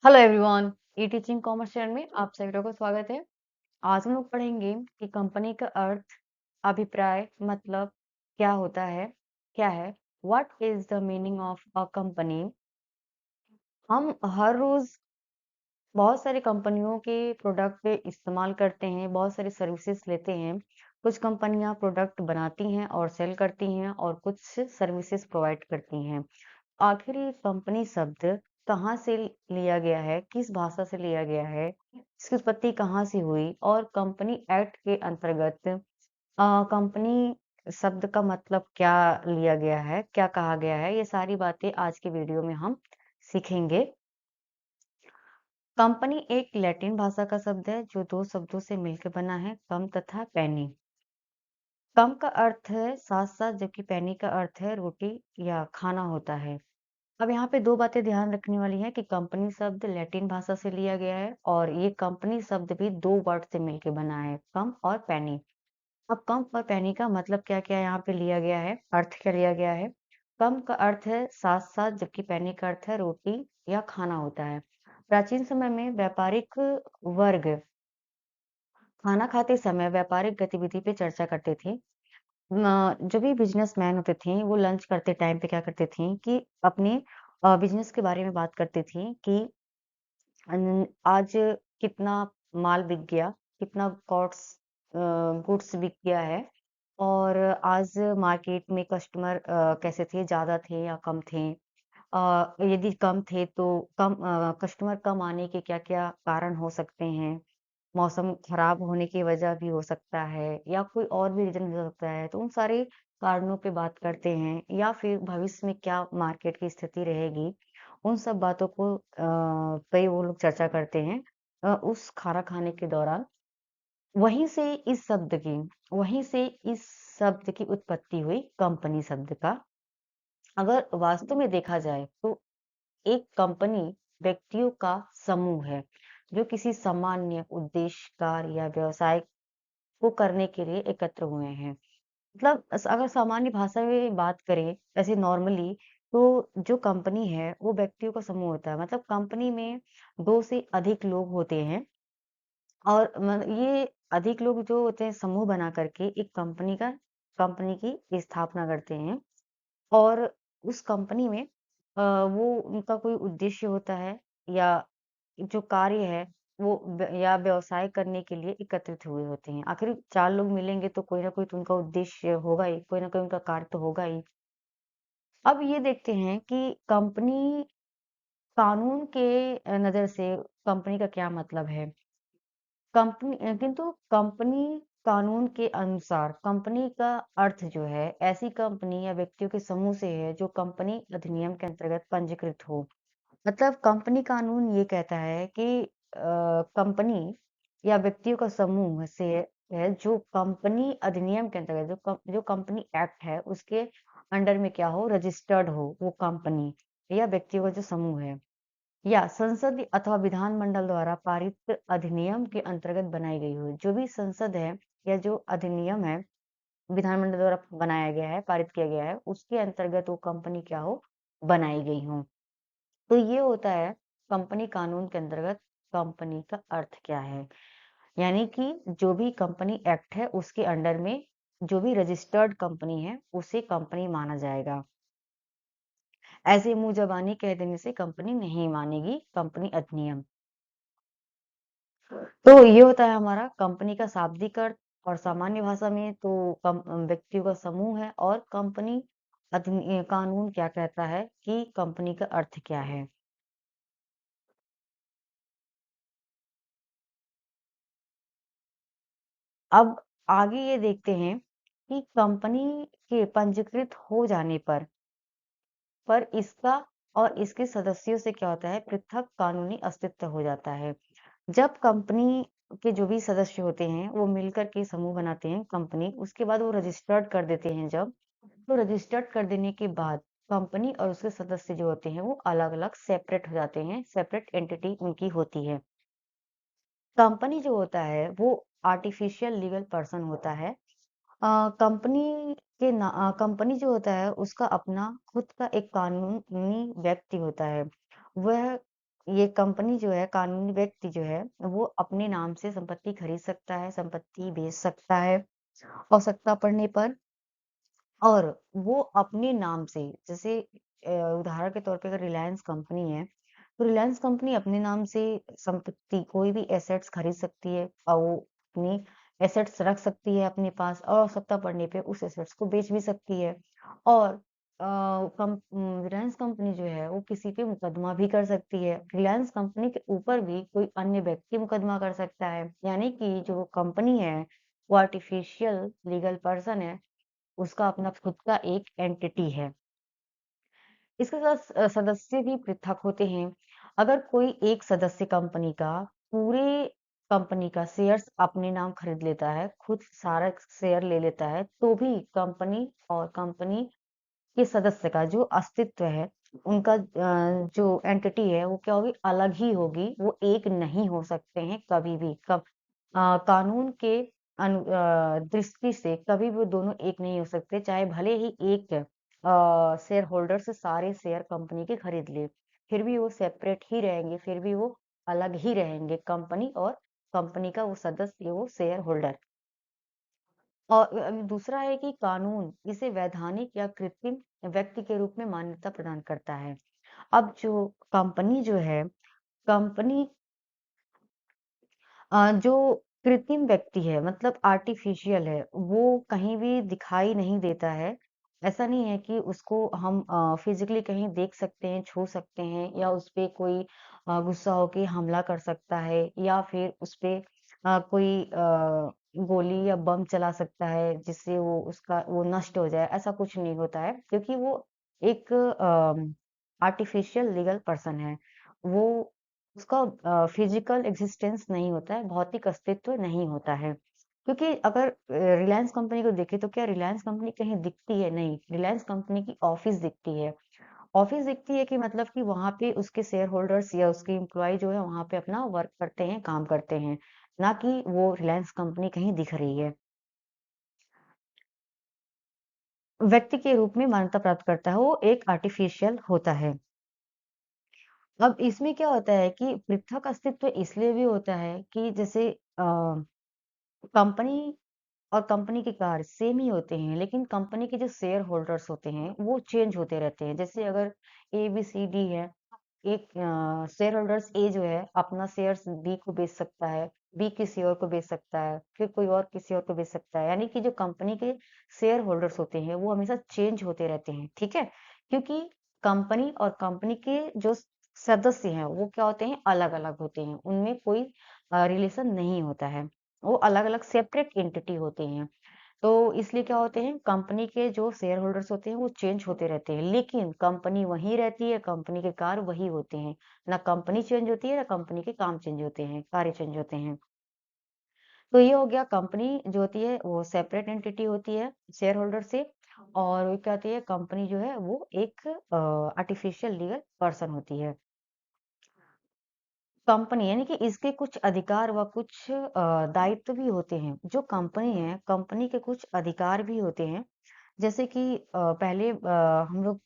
Hello everyone. E teaching commerce channel में आप सभी लोगों का स्वागत है। आज हम लोग पढ़ेंगे कि कंपनी का अर्थ, अभिप्राय, मतलब क्या होता है, क्या है। What is the meaning of a company. हम हर रोज बहुत सारी कंपनियों के प्रोडक्ट इस्तेमाल करते हैं, बहुत सारी सर्विसेज लेते हैं। कुछ कंपनियां प्रोडक्ट बनाती हैं और सेल करती हैं और कुछ सर्विसेज प्रोवाइड करती हैं। आखिर ये कंपनी शब्द कहाँ से लिया गया है, किस भाषा से लिया गया है, इसकी उत्पत्ति कहाँ से हुई और कंपनी एक्ट के अंतर्गत कंपनी शब्द का मतलब क्या लिया गया है, क्या कहा गया है, ये सारी बातें आज के वीडियो में हम सीखेंगे। कंपनी एक लैटिन भाषा का शब्द है जो दो शब्दों से मिलकर बना है, कम तथा पैनी। कम का अर्थ है साथ साथ, जबकि पैनी का अर्थ है रोटी या खाना होता है। अब यहाँ पे दो बातें ध्यान रखने वाली है कि कंपनी शब्द लैटिन भाषा से लिया गया है और ये कंपनी शब्द भी दो वर्ड से मिलकर बना है, कम और पैनी। अब कम और पैनी का मतलब क्या क्या यहाँ पे लिया गया है, अर्थ क्या लिया गया है। कम का अर्थ है साथ साथ, जबकि पैनी का अर्थ है रोटी या खाना होता है। प्राचीन समय में व्यापारिक वर्ग खाना खाते समय व्यापारिक गतिविधि पे चर्चा करते थे। जो भी बिजनेसमैन होते थे वो लंच करते टाइम पे क्या करते थे कि अपने बिजनेस के बारे में बात करते थे कि आज कितना माल बिक गया, कितना गुड्स बिक गया है और आज मार्केट में कस्टमर कैसे थे, ज्यादा थे या कम थे। यदि कम थे तो कस्टमर कम आने के क्या-क्या कारण हो सकते हैं। मौसम खराब होने की वजह भी हो सकता है या कोई और भी रीज़न हो सकता है। तो उन सारे कारणों पे बात करते हैं या फिर भविष्य में क्या मार्केट की स्थिति रहेगी, उन सब बातों को पे वो लोग चर्चा करते हैं उस खाना खाने के दौरान। वहीं से इस शब्द की वहीं से इस शब्द की उत्पत्ति हुई कंपनी शब्द का। अगर वास्तव में देखा जाए तो एक कंपनी व्यक्तियों का समूह है जो किसी सामान्य उद्देश्य, कार्य या व्यवसाय को करने के लिए एकत्र हुए हैं। मतलब अगर सामान्य भाषा में बात करें ऐसे नॉर्मली, तो जो कंपनी है वो व्यक्तियों का समूह होता है। मतलब कंपनी में दो से अधिक लोग होते हैं और ये अधिक लोग जो होते हैं समूह बना करके एक कंपनी की स्थापना करते हैं और उस कंपनी में वो उनका कोई उद्देश्य होता है या जो कार्य है वो या व्यवसाय करने के लिए एकत्रित हुए होते हैं। आखिर 4 लोग मिलेंगे तो कोई ना कोई तो उनका उद्देश्य होगा ही, कोई ना कोई उनका कार्य तो होगा ही। अब ये देखते हैं कि कंपनी कानून के नज़र से कंपनी का क्या मतलब है। किंतु कंपनी कानून के अनुसार कंपनी का अर्थ जो है ऐसी कंपनी या व्यक्तियों के समूह से है जो कंपनी अधिनियम के अंतर्गत पंजीकृत हो। मतलब कंपनी कानून ये कहता है कि कंपनी या व्यक्तियों का समूह से है जो कंपनी अधिनियम के अंतर्गत जो कंपनी एक्ट है उसके अंडर में क्या हो, रजिस्टर्ड हो वो कंपनी या व्यक्तियों का जो समूह है या संसद अथवा विधानमंडल द्वारा पारित अधिनियम के अंतर्गत बनाई गई हो। जो भी संसद है या जो अधिनियम है विधानमंडल द्वारा बनाया गया है, पारित किया गया है, उसके अंतर्गत वो कंपनी क्या हो, बनाई गई हो। तो ये होता है कंपनी कानून के अंतर्गत कंपनी का अर्थ क्या है। यानी कि जो भी कंपनी एक्ट है उसके अंडर में जो भी रजिस्टर्ड कंपनी है उसे कंपनी माना जाएगा। ऐसे मुंह जबानी कह देने से कंपनी नहीं मानेगी कंपनी अधिनियम। तो ये होता है हमारा कंपनी का शाब्दिक अर्थ। और सामान्य भाषा में तो व्यक्तियों का समूह है और कंपनी कानून क्या कहता है कि कंपनी का अर्थ क्या है। अब आगे ये देखते हैं कि कंपनी के पंजीकृत हो जाने पर इसका और इसके सदस्यों से क्या होता है, पृथक कानूनी अस्तित्व हो जाता है। जब कंपनी के जो भी सदस्य होते हैं वो मिलकर के समूह बनाते हैं कंपनी, उसके बाद वो रजिस्टर्ड कर देते हैं जब, तो रजिस्टर्ड कर देने के बाद कंपनी और उसके सदस्य जो होते हैं वो अलग-अलग सेपरेट हो जाते हैं, सेपरेट एंटिटी उनकी होती है। कंपनी जो होता है वो आर्टिफिशियल लीगल पर्सन होता है। कंपनी जो होता है उसका अपना खुद का एक कानूनी व्यक्ति होता है। वह ये कंपनी जो है, कानूनी व्यक्ति जो है, वो अपने नाम से संपत्ति खरीद सकता है, संपत्ति बेच सकता है, आवश्यकता पड़ने पर। और वो अपने नाम से, जैसे उदाहरण के तौर पे अगर रिलायंस कंपनी है, तो रिलायंस कंपनी अपने नाम से संपत्ति, कोई भी एसेट्स खरीद सकती है और वो अपनी एसेट्स रख सकती है अपने पास, और आवश्यकता पड़ने पे उस एसेट्स को बेच भी सकती है। और रिलायंस कंपनी जो है, वो किसी पे मुकदमा भी कर सकती है। रिलायंस कंपनी के ऊपर भी कोई अन्य व्यक्ति मुकदमा कर सकता है। यानी कि जो कंपनी है, वो आर्टिफिशियल लीगल पर्सन है, उसका अपना खुद का एक एंटिटी है। इसके साथ सदस्य भी पृथक होते हैं। अगर कोई एक सदस्य कंपनी का पूरे कंपनी का शेयर्स अपने नाम खरीद लेता है, खुद सारा शेयर ले लेता है, तो भी कंपनी और कंपनी के सदस्य का जो अस्तित्व है, उनका जो एंटिटी है, वो क्या होगी? अलग ही होगी। वो एक नहीं हो सकते हैं कभी भी। कानून के दृष्टि से कभी भी वो दोनों एक नहीं हो सकते, चाहे भले ही एक शेयर होल्डर से सारे शेयर कंपनी के खरीद ले, फिर भी वो सेपरेट ही रहेंगे, फिर भी वो अलग ही रहेंगे, कंपनी और कंपनी का वो सदस्य, वो शेयर होल्डर। और दूसरा है कि कानून इसे वैधानिक या कृत्रिम व्यक्ति के रूप में मान्यता प्रदान करता है। अब जो कंपनी जो है, कंपनी जो कृत्रिम व्यक्ति है, मतलब आर्टिफिशियल है, वो कहीं भी दिखाई नहीं देता है। ऐसा नहीं है कि उसको हम फिजिकली कहीं देख सकते हैं, छू सकते हैं, या उस पे कोई गुस्सा होके हमला कर सकता है, या फिर उस पे कोई गोली या बम चला सकता है जिससे वो नष्ट हो जाए। ऐसा कुछ नहीं होता है, क्योंकि वो एक आर्टिफिशियल लीगल पर्सन है। वो उसका फिजिकल एग्जिस्टेंस नहीं होता है, भौतिक अस्तित्व नहीं होता है। क्योंकि अगर रिलायंस कंपनी को देखें, तो क्या रिलायंस कंपनी कहीं दिखती है? नहीं, रिलायंस कंपनी की ऑफिस दिखती है। ऑफिस दिखती है कि मतलब कि वहां पे उसके शेयर होल्डर्स या उसके एम्प्लॉय जो है वहां पे अपना वर्क करते हैं, काम करते हैं, ना कि वो रिलायंस कंपनी कहीं दिख रही है। व्यक्ति के रूप में मान्यता प्राप्त करता है, वो एक आर्टिफिशियल होता है। अब इसमें क्या होता है कि पृथक अस्तित्व इसलिए भी होता है कि जैसे कंपनी और कंपनी के कार्य सेम ही होते हैं, लेकिन कंपनी के जो शेयर होल्डर्स होते हैं, वो चेंज होते रहते हैं। जैसे अगर ए, बी, सी, डी है, एक शेयर होल्डर्स ए जो है अपना शेयर्स बी को बेच सकता है, बी किसी और को बेच सकता है, फिर कोई और किसी और को बेच सकता है। यानी कि जो कंपनी के शेयर होल्डर्स होते हैं, वो हमेशा चेंज होते रहते हैं, ठीक है? क्योंकि कंपनी और कंपनी के जो सदस्य हैं, वो क्या होते हैं? अलग-अलग होते हैं। उनमें कोई रिलेशन नहीं होता है। वो अलग-अलग सेपरेट एंटिटी होते हैं। तो इसलिए क्या होते हैं, कंपनी के जो शेयर होल्डर्स होते हैं वो चेंज होते रहते हैं, लेकिन कंपनी वही रहती है, कंपनी के कार्य वही होते हैं। ना कंपनी चेंज होती है, ना कंपनी के काम चेंज होते हैं, कार्य चेंज होते हैं। तो ये हो गया, कंपनी जो होती है वो सेपरेट एंटिटी होती है शेयर होल्डर से। और वो क्या होती है, कंपनी जो है वो एक आर्टिफिशियल लीगल पर्सन होती है। कंपनी यानी कि इसके कुछ अधिकार व कुछ दायित्व भी होते हैं। जो कंपनी है, कंपनी के कुछ अधिकार भी होते हैं। जैसे कि पहले हम लोग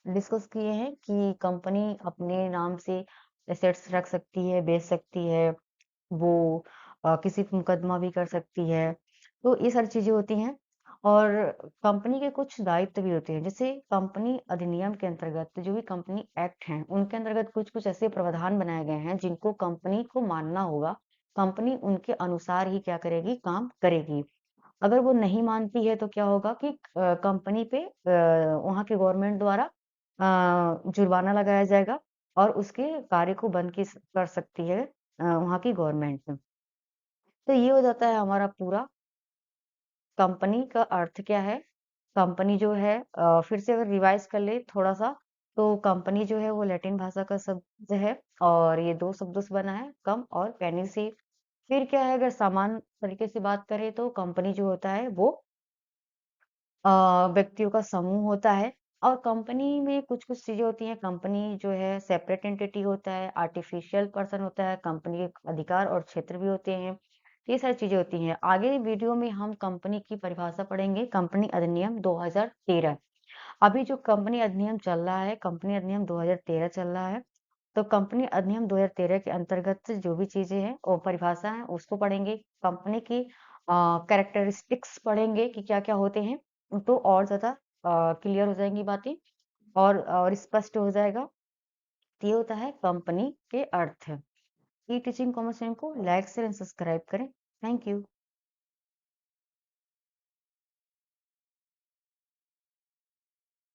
डिस्कस किए हैं कि कंपनी अपने नाम से एसेट्स रख सकती है, बेच सकती है, वो किसी पे मुकदमा भी कर सकती है। तो ये सारी चीज़ें होती हैं। और कंपनी के कुछ दायित्व भी होते हैं। जैसे कंपनी अधिनियम के अंतर्गत जो भी कंपनी एक्ट हैं, उनके अंतर्गत कुछ-कुछ ऐसे प्रावधान बनाए गए हैं जिनको कंपनी को मानना होगा। कंपनी उनके अनुसार ही क्या करेगी, काम करेगी। अगर वो नहीं मानती है तो क्या होगा कि कंपनी पे वहाँ के गवर्नमेंट द्वारा जुर्माना लगाया जाएगा, और उसके कार्य को बंद कर सकती है वहाँ की गवर्नमेंट। तो ये हो जाता है हमारा पूरा। कंपनी का अर्थ क्या है? कंपनी जो है फिर से अगर रिवाइज़ कर ले थोड़ा-सा, तो कंपनी जो है वो लैटिन भाषा का शब्द है, और ये 2 शब्दों से बना है, कम और पेनी से। फिर क्या है, अगर सामान्य तरीके से बात करें तो कंपनी जो होता है वो व्यक्तियों का समूह होता है। और कंपनी में कुछ-कुछ चीज़ें होती हैं। कंपनी जो है सेपरेट एंटिटी होता है, आर्टिफिशियल पर्सन होता है, कंपनी के अधिकार और क्षेत्र भी होते हैं। ये सारी चीज़ें होती हैं। आगे वीडियो में हम कंपनी की परिभाषा पढ़ेंगे, कंपनी अधिनियम 2013। अभी जो कंपनी अधिनियम चल रहा है, कंपनी अधिनियम 2013 चल रहा है। तो कंपनी अधिनियम 2013 के अंतर्गत जो भी चीज़ें हैं और परिभाषा है उसको पढ़ेंगे। कंपनी की कैरेक्टरिस्टिक्स पढ़ेंगे कि क्या-क्या होते हैं, तो और ज़्यादा क्लियर हो जाएँगी बातें और स्पष्ट हो जाएगा। तो ये होता है कंपनी के अर्थ। ई टीचिंग कॉमर्स चैनल को लाइक, शेयर एंड सब्सक्राइब करें। Thank you.